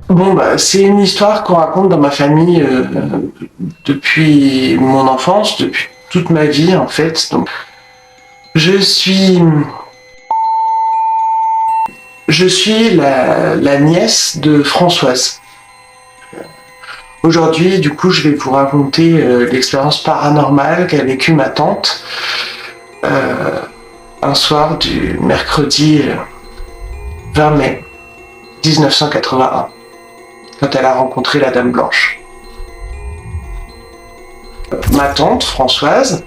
Bon, bah, c'est une histoire qu'on raconte dans ma famille depuis mon enfance, depuis toute ma vie en fait. Donc, je suis, je suis la nièce de Françoise. Aujourd'hui, du coup, je vais vous raconter l'expérience paranormale qu'a vécue ma tante un soir du mercredi 20 mai 1981. Quand elle a rencontré la Dame Blanche. Ma tante, Françoise,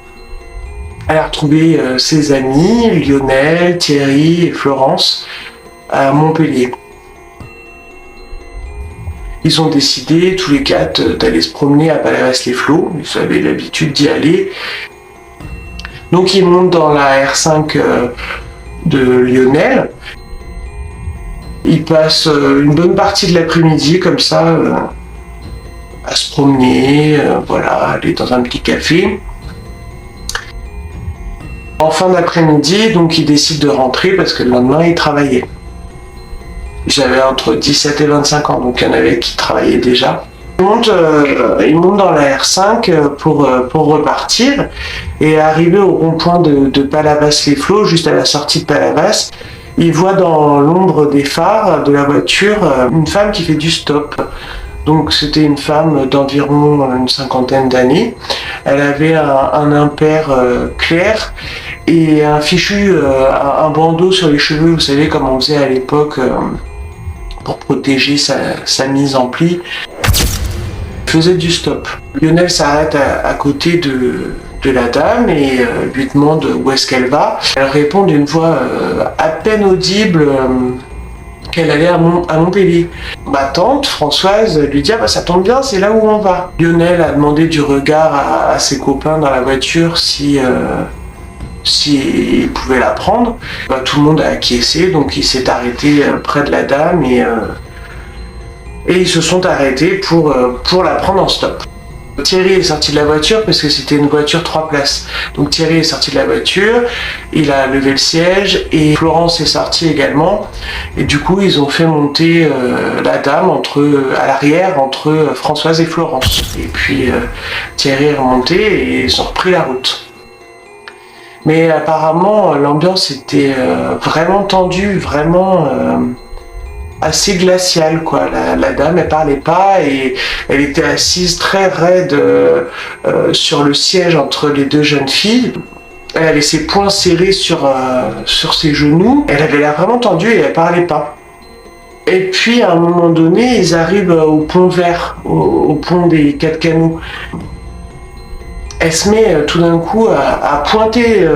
elle a retrouvé ses amis, Lionel, Thierry et Florence, à Montpellier. Ils ont décidé, tous les quatre, d'aller se promener à Palavas-les-Flots. Ils avaient l'habitude d'y aller. Donc ils montent dans la R5 de Lionel. Ils passent une bonne partie de l'après-midi comme ça à se promener, voilà, aller dans un petit café. En fin d'après-midi, donc ils décident de rentrer parce que le lendemain ils travaillaient. J'avais entre 17 et 25 ans, donc il y en avait qui travaillaient déjà. Ils montent dans la R5 pour repartir et arrivé au rond-point de Palavas-les-Flots, juste à la sortie de Palavas, il voit dans l'ombre des phares de la voiture une femme qui fait du stop. Donc c'était une femme d'environ une cinquantaine d'années. Elle avait un impair clair et un fichu, un bandeau sur les cheveux, vous savez comme on faisait à l'époque pour protéger sa mise en pli. Elle faisait du stop. Lionel s'arrête à côté de la dame et lui demande où est-ce qu'elle va. Elle répond d'une voix à peine audible qu'elle allait à Montpellier. Ma tante, Françoise, lui dit « Ah bah ça tombe bien, c'est là où on va ». Lionel a demandé du regard à ses copains dans la voiture si il pouvait la prendre. Bah, tout le monde a acquiescé, donc il s'est arrêté près de la dame et ils se sont arrêtés pour la prendre en stop. Thierry est sorti de la voiture parce que c'était une voiture 3 places. Donc Thierry est sorti de la voiture, il a levé le siège et Florence est sortie également. Et du coup, ils ont fait monter la dame à l'arrière entre Françoise et Florence. Et puis Thierry est remonté et ils ont repris la route. Mais apparemment, l'ambiance était vraiment tendue, vraiment assez glaciale, quoi. La dame, elle parlait pas et elle était assise très raide sur le siège entre les deux jeunes filles. Elle avait ses poings serrés sur ses genoux. Elle avait l'air vraiment tendue et elle parlait pas. Et puis, à un moment donné, ils arrivent au pont vert, au pont des 4 canaux. Elle se met tout d'un coup à pointer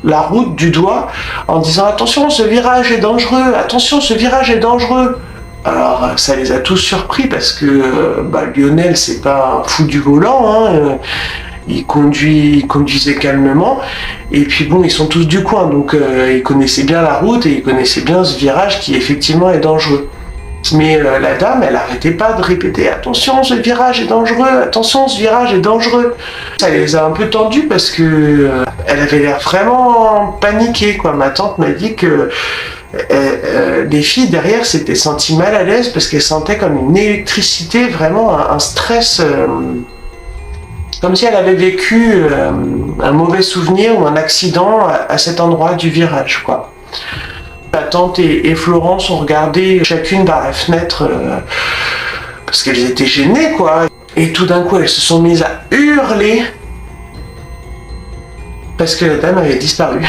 la route du doigt en disant « Attention, ce virage est dangereux, attention, ce virage est dangereux ». Alors ça les a tous surpris parce que Lionel c'est pas un fou du volant, hein, il conduisait calmement et puis bon ils sont tous du coin donc ils connaissaient bien la route et ils connaissaient bien ce virage qui effectivement est dangereux. Mais la dame, elle arrêtait pas de répéter « Attention, ce virage est dangereux, attention, ce virage est dangereux ». Ça les a un peu tendus parce que elle avait l'air vraiment paniquée, quoi. Ma tante m'a dit que les filles derrière s'étaient senties mal à l'aise parce qu'elles sentaient comme une électricité, vraiment un stress, comme si elle avait vécu un mauvais souvenir ou un accident à cet endroit du virage, quoi. Ma tante et Florence ont regardé chacune par la fenêtre parce qu'elles étaient gênées, quoi. Et tout d'un coup, elles se sont mises à hurler parce que la dame avait disparu.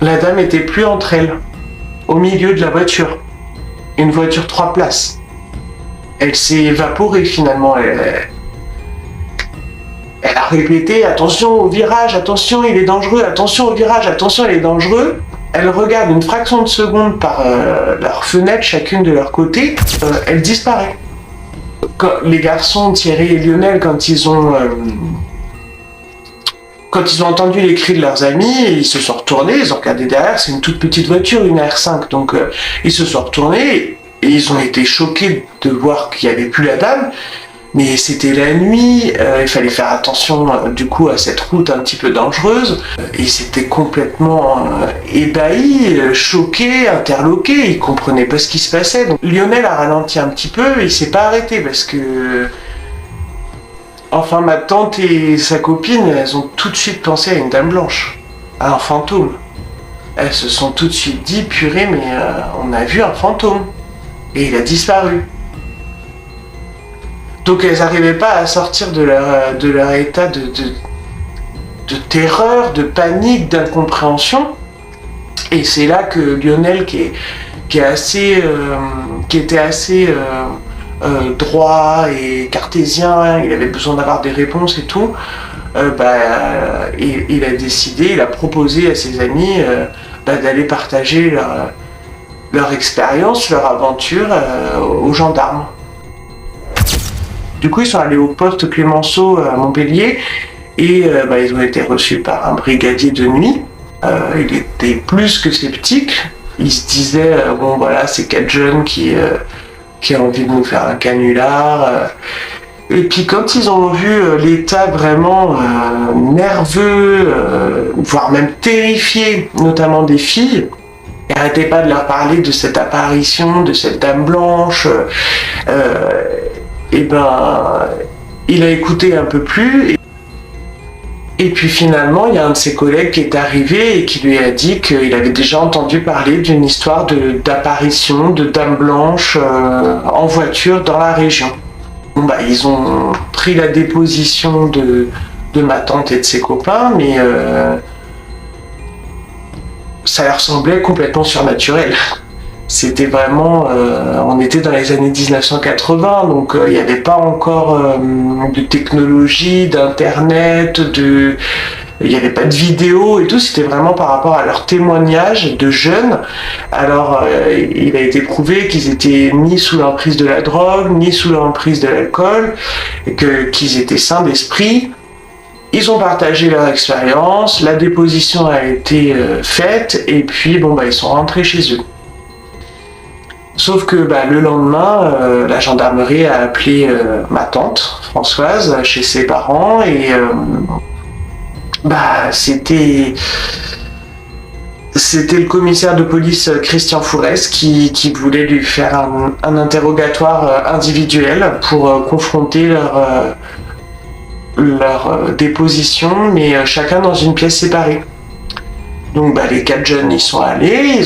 La dame était plus entre elles, au milieu de la voiture. Une voiture 3 places. Elle s'est évaporée finalement. Elle a répété « Attention au virage, attention, il est dangereux, attention au virage, attention, il est dangereux ». elles regardent une fraction de seconde par leur fenêtre, chacune de leur côté, elles disparaissent. Les garçons, Thierry et Lionel, quand ils ont entendu les cris de leurs amis, ils se sont retournés, ils ont regardé derrière, c'est une toute petite voiture, une R5, donc ils se sont retournés et ils ont été choqués de voir qu'il n'y avait plus la dame. Mais c'était la nuit, il fallait faire attention du coup à cette route un petit peu dangereuse. Ils étaient complètement ébahis, choqués, interloqués, ils comprenaient pas ce qui se passait. Donc Lionel a ralenti un petit peu, il s'est pas arrêté parce que... Enfin, ma tante et sa copine, elles ont tout de suite pensé à une dame blanche, à un fantôme. Elles se sont tout de suite dit, purée, mais on a vu un fantôme. Et il a disparu. Donc elles n'arrivaient pas à sortir de leur état de terreur, de panique, d'incompréhension. Et c'est là que Lionel, qui était assez droit et cartésien, il avait besoin d'avoir des réponses et tout, il a décidé, il a proposé à ses amis d'aller partager leur expérience, leur aventure aux gendarmes. Du coup, ils sont allés au poste Clémenceau à Montpellier et ils ont été reçus par un brigadier de nuit. Il était plus que sceptique. Il se disait, bon voilà, c'est 4 jeunes qui ont envie de nous faire un canular. Et puis quand ils ont vu l'état vraiment nerveux, voire même terrifié, notamment des filles, il n'arrêtait pas de leur parler de cette apparition, de cette dame blanche. Il a écouté un peu plus. Et puis finalement, il y a un de ses collègues qui est arrivé et qui lui a dit qu'il avait déjà entendu parler d'une histoire d'apparition de dame blanche en voiture dans la région. Ils ont pris la déposition de ma tante et de ses copains, mais ça leur semblait complètement surnaturel. C'était vraiment... on était dans les années 1980, donc il n'y avait pas encore de technologie, d'internet, il n'y avait pas de vidéo et tout, c'était vraiment par rapport à leur témoignage de jeunes. Alors, il a été prouvé qu'ils étaient ni sous l'emprise de la drogue, ni sous l'emprise de l'alcool, et qu'ils étaient sains d'esprit. Ils ont partagé leur expérience, la déposition a été faite, et puis ils sont rentrés chez eux. Sauf que le lendemain, la gendarmerie a appelé ma tante, Françoise, chez ses parents, et c'était le commissaire de police Christian Fourès qui voulait lui faire un interrogatoire individuel pour confronter leur déposition, mais chacun dans une pièce séparée. Donc les 4 jeunes y sont allés,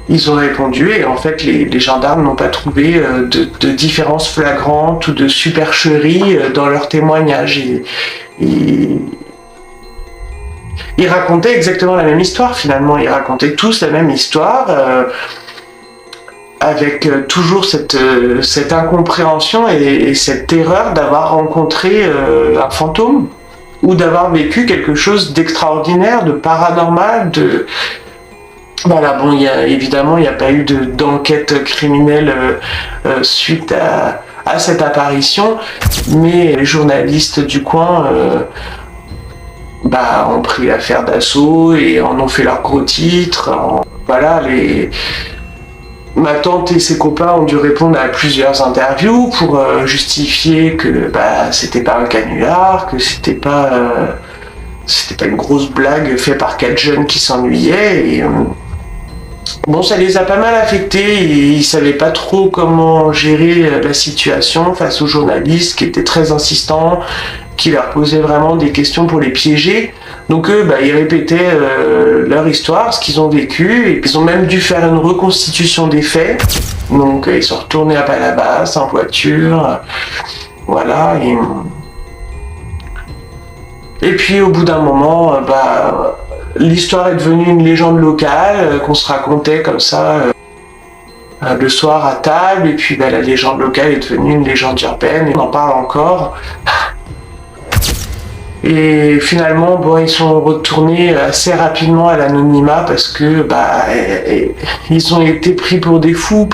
ils ont répondu et en fait les gendarmes n'ont pas trouvé de différence flagrante ou de supercherie dans leur témoignage. Ils racontaient exactement la même histoire finalement, ils racontaient tous la même histoire avec toujours cette incompréhension et cette terreur d'avoir rencontré un fantôme ou d'avoir vécu quelque chose d'extraordinaire, de paranormal, évidemment, il n'y a pas eu d'enquête criminelle suite à cette apparition, mais les journalistes du coin ont pris l'affaire d'assaut et en ont fait leur gros titre. Ma tante et ses copains ont dû répondre à plusieurs interviews pour justifier que c'était pas un canular, que c'était pas une grosse blague faite par 4 jeunes qui s'ennuyaient et ça les a pas mal affectés et ils savaient pas trop comment gérer la situation face aux journalistes qui étaient très insistants, qui leur posaient vraiment des questions pour les piéger. Donc eux, ils répétaient leur histoire, ce qu'ils ont vécu, et ils ont même dû faire une reconstitution des faits. Donc ils sont retournés à Palavas en voiture, voilà. Et puis au bout d'un moment, l'histoire est devenue une légende locale qu'on se racontait comme ça le soir à table, et puis la légende locale est devenue une légende urbaine, et on en parle encore. Et finalement, bon, ils sont retournés assez rapidement à l'anonymat parce que ils ont été pris pour des fous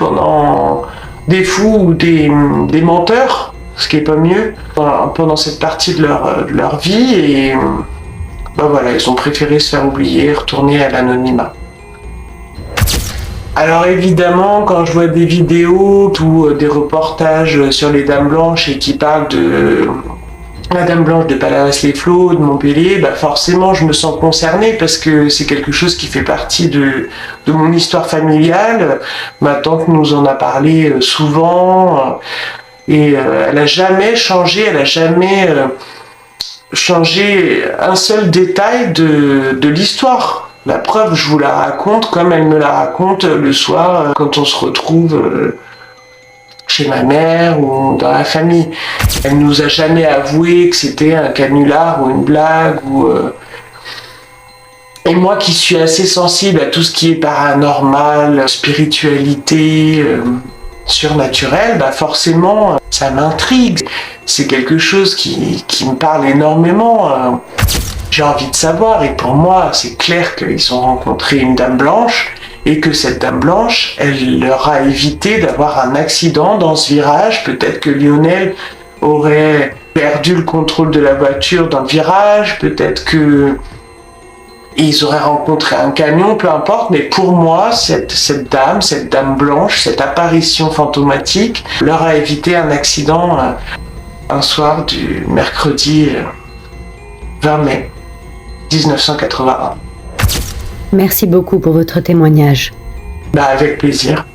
ou des menteurs, ce qui est pas mieux pendant cette partie de leur vie. Et voilà, ils ont préféré se faire oublier, retourner à l'anonymat. Alors évidemment, quand je vois des vidéos ou des reportages sur les Dames Blanches et qui parlent de la Dame Blanche de Palavas-les-Flots, de Montpellier, forcément je me sens concerné parce que c'est quelque chose qui fait partie de mon histoire familiale. Ma tante nous en a parlé souvent et elle a jamais changé, changé un seul détail de l'histoire. La preuve, je vous la raconte comme elle me la raconte le soir quand on se retrouve chez ma mère ou dans la famille. Elle nous a jamais avoué que c'était un canular ou une blague Et moi qui suis assez sensible à tout ce qui est paranormal, spiritualité, surnaturel, forcément ça m'intrigue. C'est quelque chose qui me parle énormément. J'ai envie de savoir, et pour moi c'est clair qu'ils ont rencontré une Dame Blanche et que cette Dame Blanche, elle leur a évité d'avoir un accident dans ce virage. Peut-être que Lionel aurait perdu le contrôle de la voiture dans le virage, peut-être que ils auraient rencontré un camion, peu importe, mais pour moi, cette dame blanche, cette apparition fantomatique, leur a évité un accident un soir du mercredi 20 mai 1981. Merci beaucoup pour votre témoignage. Avec plaisir.